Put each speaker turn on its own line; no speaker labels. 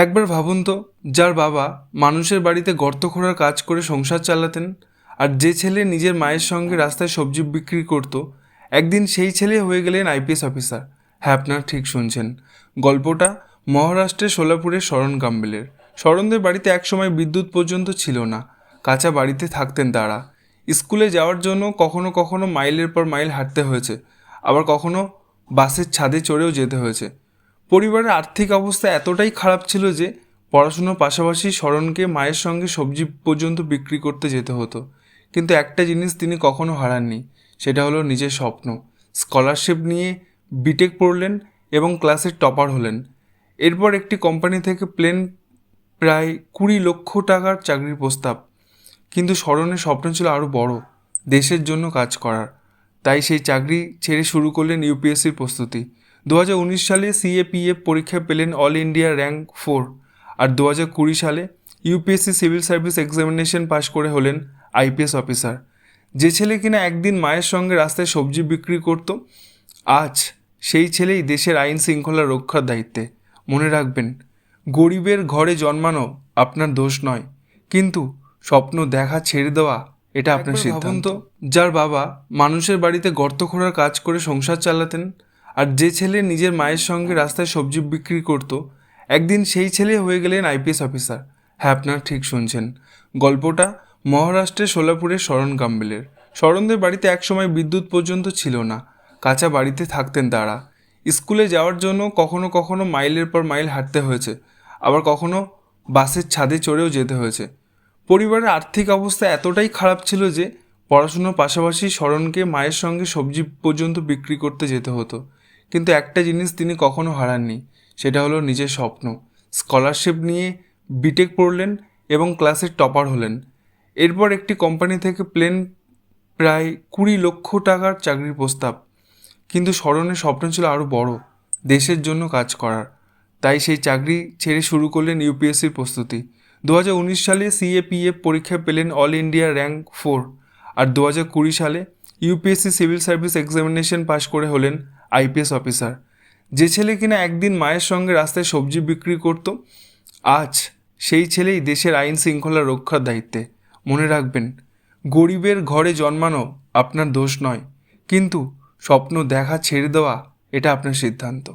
একবার ভাবুন তো, যার বাবা মানুষের বাড়িতে গর্ত খোঁড়ার কাজ করে সংসার চালাতেন, আর যে ছেলে নিজের মায়ের সঙ্গে রাস্তায় সবজি বিক্রি করত, একদিন সেই ছেলে হয়ে গেলেন আইপিএস অফিসার। হ্যাঁ, আপনারা ঠিক শুনছেন। গল্পটা মহারাষ্ট্রের সোলাপুরের শরণ কাম্বেলের। শরণদের বাড়িতে একসময় বিদ্যুৎ পর্যন্ত ছিল না। কাঁচা বাড়িতে থাকতেন তারা। স্কুলে যাওয়ার জন্য কখনো কখনো মাইলের পর মাইল হাঁটতে হয়েছে, আবার কখনো বাসের ছাদে চড়েও যেতে হয়েছে। পরিবারের আর্থিক অবস্থা এতটাই খারাপ ছিল যে পড়াশুনোর পাশাপাশি শরণকে মায়ের সঙ্গে সবজি পর্যন্ত বিক্রি করতে যেতে হতো। কিন্তু একটা জিনিস তিনি কখনো হারাননি, সেটা হলো নিজের স্বপ্ন। স্কলারশিপ নিয়ে বিটেক পড়লেন এবং ক্লাসের টপার হলেন। এরপর একটি কোম্পানি থেকে প্লেন প্রায় 20 লক্ষ টাকার চাকরির প্রস্তাব। কিন্তু শরণের স্বপ্ন ছিল আরও বড়, দেশের জন্য কাজ করার। তাই সেই চাকরি ছেড়ে শুরু করলেন ইউপিএসসির প্রস্তুতি। 2019 সালে সিএপিএফ পরীক্ষায় পেলেন অল ইন্ডিয়া র্যাঙ্ক 4, আর 2020 সালে ইউপিএসসি সিভিল সার্ভিস এক্সামিনেশন পাশ করে হলেন আইপিএস অফিসার। যে ছেলে কিনা একদিন মায়ের সঙ্গে রাস্তায় সবজি বিক্রি করত, আজ সেই ছেলেই দেশের আইন শৃঙ্খলা রক্ষার দায়িত্বে। মনে রাখবেন, গরিবের ঘরে জন্মানো আপনার দোষ নয়, কিন্তু স্বপ্ন দেখা ছেড়ে দেওয়া এটা আপনার সিদ্ধান্ত। যার বাবা মানুষের বাড়িতে গর্ত খোঁড়ার কাজ করে সংসার চালাতেন, আর যে ছেলে নিজের মায়ের সঙ্গে রাস্তায় সবজি বিক্রি করত, একদিন সেই ছেলে হয়ে গেলেন আইপিএস অফিসার। হ্যাঁ, আপনারা ঠিক শুনছেন। গল্পটা মহারাষ্ট্রের সোলাপুরের শরণ কাম্বেলের। শরণদের বাড়িতে একসময় বিদ্যুৎ পর্যন্ত ছিল না। কাঁচা বাড়িতে থাকতেন তারা। স্কুলে যাওয়ার জন্য কখনো কখনো মাইলের পর মাইল হাঁটতে হয়েছে, আবার কখনো বাসের ছাদে চড়েও যেতে হয়েছে। পরিবারের আর্থিক অবস্থা এতটাই খারাপ ছিল যে পড়াশুনোর পাশাপাশি শরণকে মায়ের সঙ্গে সবজি পর্যন্ত বিক্রি করতে যেতে হতো। কিন্তু একটা জিনিস তিনি কখনো হারাননি, সেটা হলো নিজের স্বপ্ন। স্কলারশিপ নিয়ে বিটেক পড়লেন এবং ক্লাসের টপার হলেন। এরপর একটি কোম্পানি থেকে প্লেন প্রায় 20 লক্ষ টাকার চাকরির প্রস্তাব। কিন্তু শরণের স্বপ্ন ছিল আরও বড়, দেশের জন্য কাজ করার। তাই সেই চাকরি ছেড়ে শুরু করলেন ইউপিএসসির প্রস্তুতি। 2019 সালে সিএপিএফ পরীক্ষায় পেলেন অল ইন্ডিয়া র্যাঙ্ক 4, আর 2020 সালে ইউপিএসসি সিভিল সার্ভিস এক্সামিনেশন পাশ করে হলেন আইপিএস অফিসার। যে ছেলে কিনা একদিন মায়ের সঙ্গে রাস্তায় সবজি বিক্রি করত, আজ সেই ছেলেই দেশের আইন শৃঙ্খলা রক্ষার দায়িত্বে। মনে রাখবেন, গরিবের ঘরে জন্মানো আপনার দোষ নয়, কিন্তু স্বপ্ন দেখা ছেড়ে দেওয়া এটা আপনার সিদ্ধান্ত।